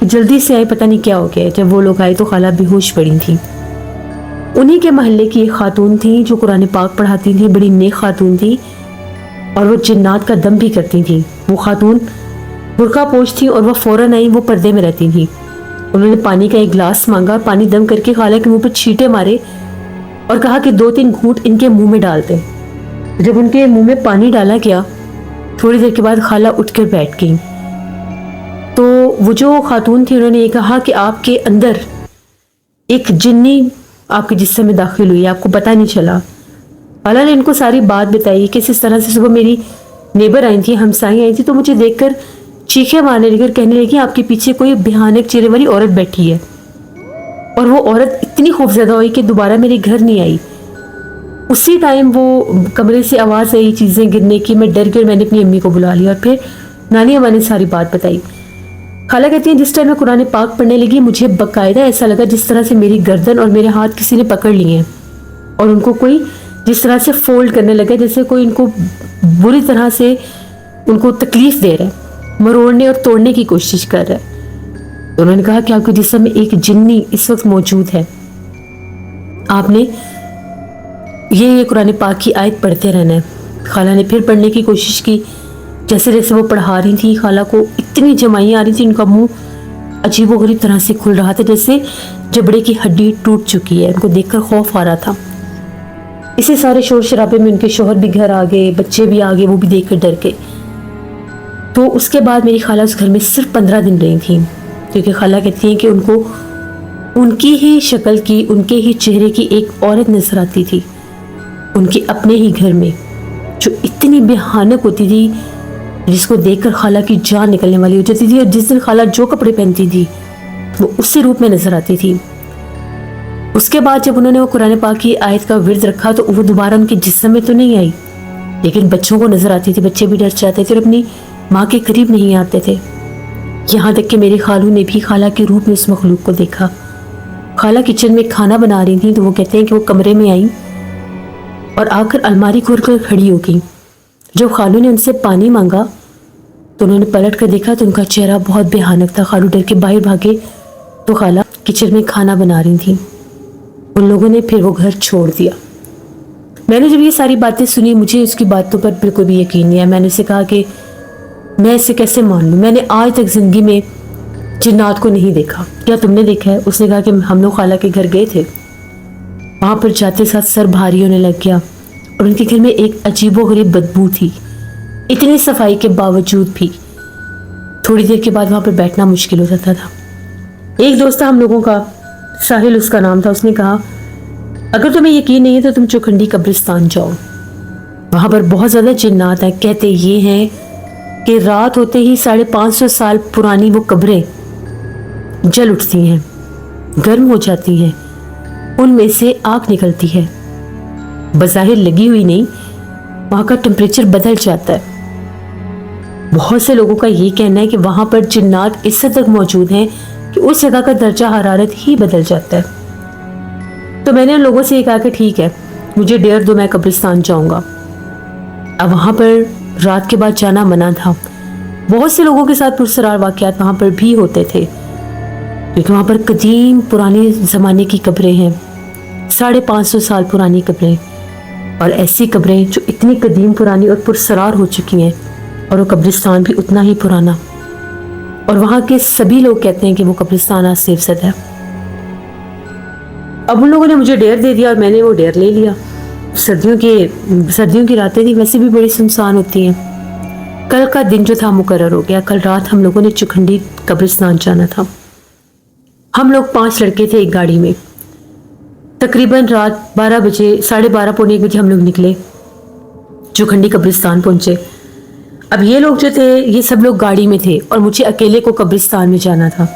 کہ جلدی سے آئے، پتہ نہیں کیا ہو گیا۔ جب وہ لوگ آئے تو خالہ بے ہوش پڑی تھیں۔ انہی کے محلے کی ایک خاتون تھیں جو قرآن پاک پڑھاتی تھیں، بڑی نیک خاتون تھی اور وہ جنات کا دم بھی کرتی تھیں۔ وہ خاتون برقع پوش تھی اور وہ فوراً آئی، وہ پردے میں رہتی تھیں۔ انہوں نے پانی کا ایک گلاس مانگا، پانی دم کر کے خالہ کے منہ پہ چھینٹے مارے اور کہا کہ 2-3 گھونٹ ان کے منہ میں ڈال دیں۔ جب ان کے منہ میں پانی ڈالا گیا، تھوڑی دیر کے بعد خالہ اٹھ کر بیٹھ گئیں۔ تو وہ جو خاتون تھی انہوں نے یہ کہا کہ آپ کے اندر ایک جنی آپ کے جسم میں داخل ہوئی، آپ کو پتہ نہیں چلا۔ خالہ نے ان کو ساری بات بتائی کہ اس طرح سے صبح میری نیبر آئی تھی، ہمسائیں آئی تھی، تو مجھے دیکھ کر چیخیں مارنے لگی اور کہنے لگی آپ کے پیچھے کوئی بھیانک چہرے والی عورت بیٹھی ہے۔ اور وہ عورت اتنی خوفزدہ ہوئی کہ دوبارہ میرے گھر نہیں آئی۔ اسی ٹائم وہ کمرے سے آواز آئی چیزیں گرنے کی، میں ڈر گئی اور میں نے اپنی امی کو بلا لیا اور پھر نانی اماں نے ساری بات بتائی۔ خالہ کہتی ہیں جس ٹائم میں قرآن پاک پڑھنے لگی مجھے باقاعدہ ایسا لگا جس طرح سے میری گردن اور میرے ہاتھ کسی نے پکڑ لیے ہیں اور ان کو کوئی جس طرح سے فولڈ کرنے لگا، جیسے کوئی ان کو بری طرح سے ان کو تکلیف دے رہا ہے، مروڑنے اور توڑنے کی کوشش کر رہا ہے۔ انہوں نے کہا کہ آپ کے جسم میں ایک جنی اس وقت موجود ہے، آپ نے یہ قرآن پاک کی آیت پڑھتے رہنا ہے۔ خالہ نے پھر پڑھنے کی کوشش کی، جیسے جیسے وہ پڑھا رہی تھی خالہ کو اتنی جمائیاں آ رہی تھی، ان کا منہ عجیب و غریب طرح سے کھل رہا تھا جیسے جبڑے کی ہڈی ٹوٹ چکی ہے۔ ان کو دیکھ کر خوف آ رہا تھا۔ اسی سارے شور شرابے میں ان کے شوہر بھی گھر آ گئے، بچے بھی آ گئے، وہ بھی دیکھ کر ڈر گئے۔ تو اس کے بعد میری خالہ اس گھر میں صرف 15 دن رہی تھیں، کیونکہ خالہ کہتی ہیں کہ ان کو ان کی ہی شکل کی، ان کے ہی چہرے کی ایک عورت نظر آتی تھی ان کے اپنے ہی گھر میں، جو اتنی بھیانک ہوتی تھی جس کو دیکھ کر خالہ کی جان نکلنے والی ہو جاتی تھی، اور جس دن خالہ جو کپڑے پہنتی تھی وہ اسی روپ میں نظر آتی تھی۔ اس کے بعد جب انہوں نے وہ قرآن پاک کی آیت کا ورد رکھا تو وہ دوبارہ ان کے جسم میں تو نہیں آئی، لیکن بچوں کو نظر آتی تھی۔ بچے بھی ڈر جاتے تھے اور اپنی ماں کے قریب نہیں آتے تھے، یہاں تک کہ میری خالو نے بھی خالہ کے روپ میں اس مخلوق کو دیکھا۔ خالہ کچن میں کھانا بنا رہی تھی تو وہ کہتے ہیں کہ وہ کمرے میں آئیں اور آ کر الماری کھول کر کھڑی ہو گئی۔ جب خالو نے ان سے پانی مانگا تو انہوں نے پلٹ کر دیکھا تو ان کا چہرہ بہت بھیانک تھا۔ خالو ڈر کے باہر بھاگے تو خالہ کچن میں کھانا بنا رہی تھیں۔ ان لوگوں نے پھر وہ گھر چھوڑ دیا۔ میں نے جب یہ ساری باتیں سنی مجھے اس کی باتوں پر بالکل بھی یقین نہیں آیا۔ میں نے اسے کہا کہ میں اسے کیسے مان لوں، میں نے آج تک زندگی میں جنات کو نہیں دیکھا، کیا تم نے دیکھا ہے؟ اس نے کہا کہ ہم لوگ خالہ کے گھر گئے تھے، وہاں پر جاتے ساتھ سر بھاری ہونے لگ گیا اور ان کے گھر میں ایک عجیب و غریب بدبو تھی، اتنی صفائی کے باوجود بھی تھوڑی دیر کے بعد وہاں پر بیٹھنا مشکل ہو جاتا تھا۔ ایک دوست تھا ہم لوگوں کا، ساحل اس کا نام تھا، اس نے کہا اگر تمہیں یقین نہیں ہے تو تم چوکھنڈی قبرستان جاؤ، وہاں پر بہت زیادہ جنات ہیں۔ کہتے یہ ہیں کہ رات ہوتے ہی 550 سال پرانی وہ قبریں جل اٹھتی ہیں، گرم ہو جاتی ہیں، ان میں سے آگ نکلتی ہے، بظاہر لگی ہوئی نہیں، وہاں کا ٹمپریچر بدل جاتا ہے۔ بہت سے لوگوں کا یہ کہنا ہے کہ وہاں پر جنات اس حد تک موجود ہیں کہ اس جگہ کا درجہ حرارت ہی بدل جاتا ہے۔ تو میں نے ان لوگوں سے یہ کہا کہ ٹھیک ہے مجھے ڈیئر دو، میں قبرستان جاؤں گا۔ اب وہاں پر رات کے بعد جانا منع تھا۔ بہت سے لوگوں کے ساتھ پرسرار واقعات وہاں پر بھی ہوتے تھے، کیونکہ وہاں پر قدیم پرانے زمانے کی قبریں ہیں، 550 سال پرانی قبریں، اور ایسی قبریں جو اتنی قدیم پرانی اور پرسرار ہو چکی ہیں، اور وہ قبرستان بھی اتنا ہی پرانا، اور وہاں کے سبھی لوگ کہتے ہیں کہ وہ قبرستان آج سیف زدہ ہے۔ اب ان لوگوں نے مجھے ڈیر دے دیا اور میں نے وہ ڈیر لے لیا۔ سردیوں کی راتیں تھی، ویسے بھی بڑی سنسان ہوتی ہیں۔ کل کا دن جو تھا مقرر ہو گیا، کل رات ہم لوگوں نے چوکھنڈی قبرستان جانا تھا۔ ہم لوگ 5 لڑکے تھے ایک گاڑی میں، تقریباً رات 12 بجے، 12:30 پونے 1 بجے ہم لوگ نکلے، چوکھنڈی قبرستان پہنچے۔ اب یہ لوگ جو تھے یہ سب لوگ گاڑی میں تھے اور مجھے اکیلے کو قبرستان میں جانا تھا،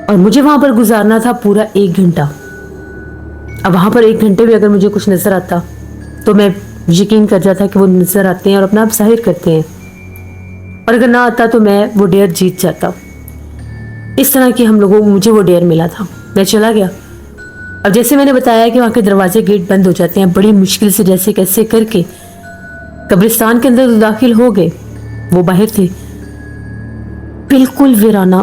اور مجھے وہاں پر گزارنا تھا پورا 1 گھنٹہ۔ اب وہاں پر 1 گھنٹے میں اگر مجھے کچھ نظر آتا تو میں یقین کر جاتا کہ وہ نظر آتے ہیں اور اپنا آپ ظاہر کرتے ہیں، اور اگر نہ آتا تو میں وہ ڈیر جیت جاتا۔ اس طرح کی ہم لوگوں کو مجھے وہ ڈیر ملا تھا، میں چلا گیا۔ اب جیسے میں نے بتایا کہ وہاں کے دروازے گیٹ بند ہو جاتے ہیں، بڑی مشکل سے جیسے کیسے کر کے قبرستان کے اندر داخل ہو گئے۔ وہ باہر تھے، بالکل ویرانہ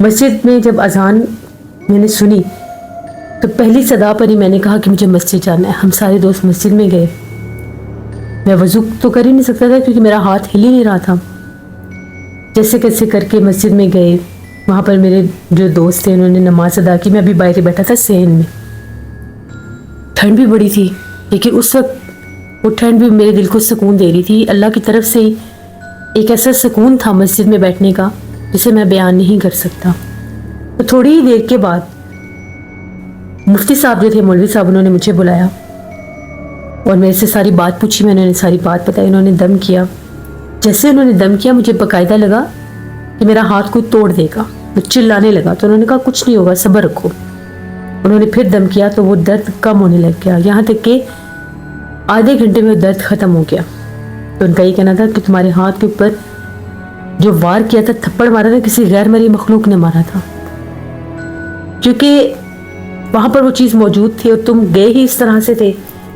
مسجد میں جب اذان میں نے سنی تو پہلی صدا پر ہی میں نے کہا کہ مجھے مسجد جانا ہے. ہم سارے دوست مسجد میں گئے. میں وضو تو کر ہی نہیں سکتا تھا کیونکہ میرا ہاتھ ہل ہی نہیں رہا تھا. جیسے کیسے کر کے مسجد میں گئے. وہاں پر میرے جو دوست تھے انہوں نے نماز ادا کی. میں ابھی باہر بیٹھا تھا صحن میں. ٹھنڈ بھی بڑی تھی لیکن اس وقت وہ ٹھنڈ بھی میرے دل کو سکون دے رہی تھی. اللہ کی طرف سے ایک ایسا سکون تھا مسجد میں بیٹھنے کا جسے میں بیان نہیں کر سکتا. تو تھوڑی ہی دیر کے بعد مفتی صاحب جو تھے, مولوی صاحب, انہوں نے مجھے بلایا اور میرے سے ساری بات پوچھی. میں نے ساری بات بتائی. انہوں نے دم کیا. جیسے انہوں نے دم کیا مجھے باقاعدہ لگا کہ میرا ہاتھ کوئی توڑ دے گا. میں چلانے لگا تو انہوں نے کہا کچھ نہیں ہوگا, صبر رکھو. انہوں نے پھر دم کیا تو وہ درد کم ہونے لگ گیا, یہاں تک کہ آدھے گھنٹے میں درد ختم ہو گیا. تو ان کا یہ کہنا تھا کہ تمہارے ہاتھ کے اوپر جو وار کیا تھا, تھپڑ مارا تھا, کسی غیر مرئی مخلوق نے مارا تھا. کیونکہ وہاں پر وہ چیز موجود تھی اور تم گئے ہی اس طرح سے تھے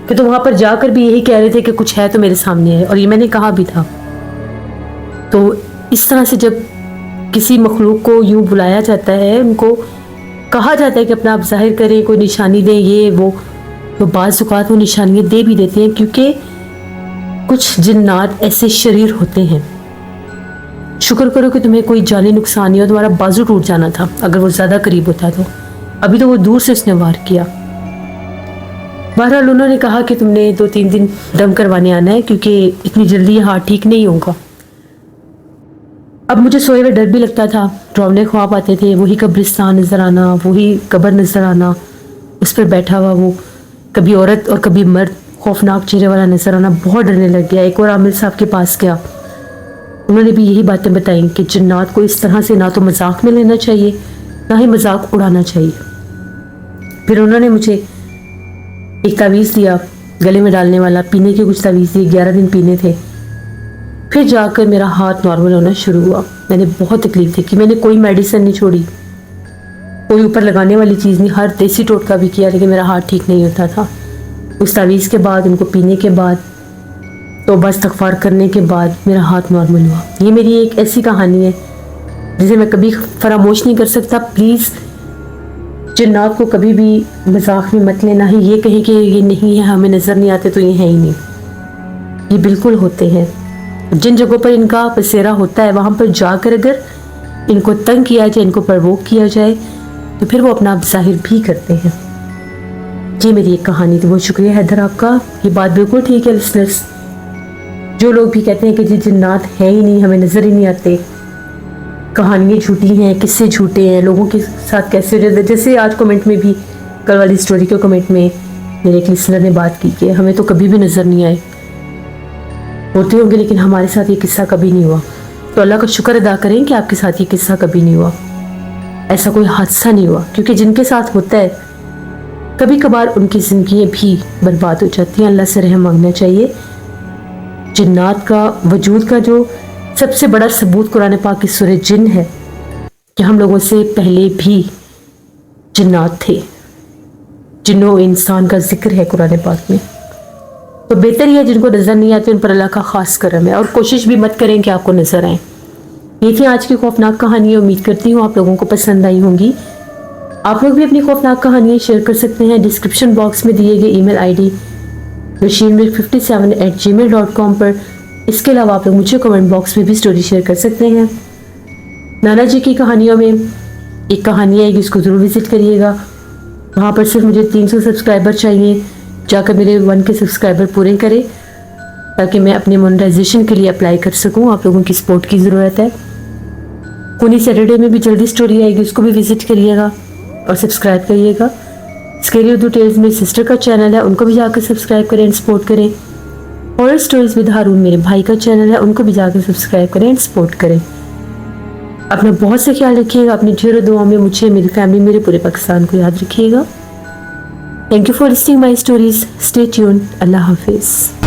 کہ تم وہاں پر جا کر بھی یہی کہہ رہے تھے کہ کچھ ہے تو میرے سامنے ہے, اور یہ میں نے کہا بھی تھا. تو اس طرح سے جب کسی مخلوق کو یوں بلایا جاتا ہے, ان کو کہا جاتا ہے کہ اپنا آپ ظاہر کریں, کوئی نشانی دیں, یہ وہ, تو بعض اوقات وہ نشانیاں دے بھی دیتے ہیں کیونکہ کچھ جنات ایسے شریر ہوتے ہیں. شکر کرو کہ تمہیں کوئی جانی نقصان نہیں ہو. تمہارا بازو ٹوٹ جانا تھا اگر وہ زیادہ قریب ہوتا تو. ابھی تو وہ دور سے اس نے وار کیا. بہرحال انہوں نے کہا کہ تم نے 2-3 دن دم کروانے آنا ہے کیونکہ اتنی جلدی یہ ہاتھ ٹھیک نہیں ہوگا. اب مجھے سوئے ہوئے ڈر بھی لگتا تھا. ڈراؤنے خواب آتے تھے, وہی قبرستان نظر آنا, وہی قبر نظر آنا, اس پر بیٹھا ہوا وہ کبھی عورت اور کبھی مرد خوفناک چہرے والا نظر آنا. بہت ڈرنے لگ گیا. ایک اور عامل صاحب کے پاس گیا. انہوں نے بھی یہی باتیں بتائیں کہ جنات کو اس طرح سے نہ تو مذاق میں لینا چاہیے نہ ہی مذاق اڑانا چاہیے. پھر انہوں نے مجھے ایک تعویذ دیا گلے میں ڈالنے والا, پینے کے کچھ تعویذ دیے, 11 دن پینے تھے. پھر جا کر میرا ہاتھ نارمل ہونا شروع ہوا. میں نے بہت تکلیف دیکھی. میں نے کوئی میڈیسن نہیں چھوڑی, کوئی اوپر لگانے والی چیز نہیں, ہر دیسی ٹوٹکا بھی کیا لیکن میرا ہاتھ ٹھیک نہیں ہوتا تھا. اس تعویذ کے بعد, ان کو پینے کے بعد, توبہ استغفار کرنے کے بعد میرا ہاتھ نارمل ہوا. یہ میری ایک ایسی کہانی ہے جسے میں کبھی فراموش نہیں کر سکتا. پلیز جنات کو کبھی بھی مذاق میں مت لینا. ہی یہ کہیں کہ یہ نہیں ہے, ہمیں نظر نہیں آتے تو یہ ہے ہی نہیں. یہ بالکل ہوتے ہیں. جن جگہوں پر ان کا پسیرا ہوتا ہے وہاں پر جا کر اگر ان کو تنگ کیا جائے, ان کو پرووک کیا جائے تو پھر وہ اپنا آپ ظاہر بھی کرتے ہیں. یہ میری ایک کہانی تھی. بہت شکریہ حیدر آپ کا. یہ بات بالکل ٹھیک ہے لسنرز. جو لوگ بھی کہتے ہیں کہ جی جنات ہے ہی نہیں, ہمیں نظر ہی نہیں آتے, کہانیاں جھوٹی ہیں, قصے جھوٹے ہیں, لوگوں کے ساتھ کیسے ہو جاتا ہے. جیسے آج کمنٹ میں بھی, کل والی سٹوری کے کمنٹ میں میرے ایک لسنر نے بات کی کہ ہمیں تو کبھی بھی نظر نہیں آئے. ہوتے ہوں گے لیکن ہمارے ساتھ یہ قصہ کبھی نہیں ہوا. تو اللہ کا شکر ادا کریں کہ آپ کے ساتھ یہ قصہ کبھی نہیں ہوا, ایسا کوئی حادثہ نہیں ہوا. کیونکہ جن کے ساتھ ہوتا ہے کبھی کبھار ان کی زندگیاں بھی برباد ہو جاتی ہیں. اللہ سے رحم مانگنا چاہیے. جنات کا وجود کا جو سب سے بڑا ثبوت قرآن پاک کی سورہ جن ہے کہ ہم لوگوں سے پہلے بھی جنات تھے. جن و انسان کا ذکر ہے قرآن پاک میں. تو بہتر ہی ہے جن کو نظر نہیں آتے ان پر اللہ کا خاص کرم ہے, اور کوشش بھی مت کریں کہ آپ کو نظر آئیں. یہ تھی آج کی خوفناک کہانی. امید کرتی ہوں آپ لوگوں کو پسند آئی ہوں گی. آپ لوگ بھی اپنی خوفناک کہانیاں شیئر کر سکتے ہیں ڈسکرپشن باکس میں دیے گئے ای میل آئی ڈی rasheenmir57@gmail.com پر. اس کے علاوہ آپ لوگ مجھے کمنٹ باکس میں بھی سٹوری شیئر کر سکتے ہیں. نانا جی کی کہانیوں میں ایک کہانی آئے گی, اس کو ضرور وزٹ کریے گا. وہاں پر صرف مجھے 300 سبسکرائبر چاہیے. جا کر میرے 1 کے سبسکرائبر پورے کریں تاکہ میں اپنے مونیٹائزیشن کے لیے اپلائی کر سکوں. آپ لوگوں کی سپورٹ کی ضرورت ہے. کونی سیٹرڈے میں بھی جلدی سٹوری آئے گی, اس کو بھی وزٹ کریے گا اور سبسکرائب کریے گا. اسکیری اردو ٹیلز میری سسٹر کا چینل ہے, ان کو بھی جا کر سبسکرائب کریں اینڈ سپورٹ کریں. ہارر اسٹوریز ود ہارون میرے بھائی کا چینل ہے, ان کو بھی جا کر سبسکرائب کریں اینڈ سپورٹ کریں. اپنا بہت سے خیال رکھیے گا. اپنی ڈھیروں دعاؤں میں مجھے, میری فیملی, میرے پورے پاکستان کو یاد رکھیے گا. Thank you for listening my stories. Stay tuned. Allah Hafiz.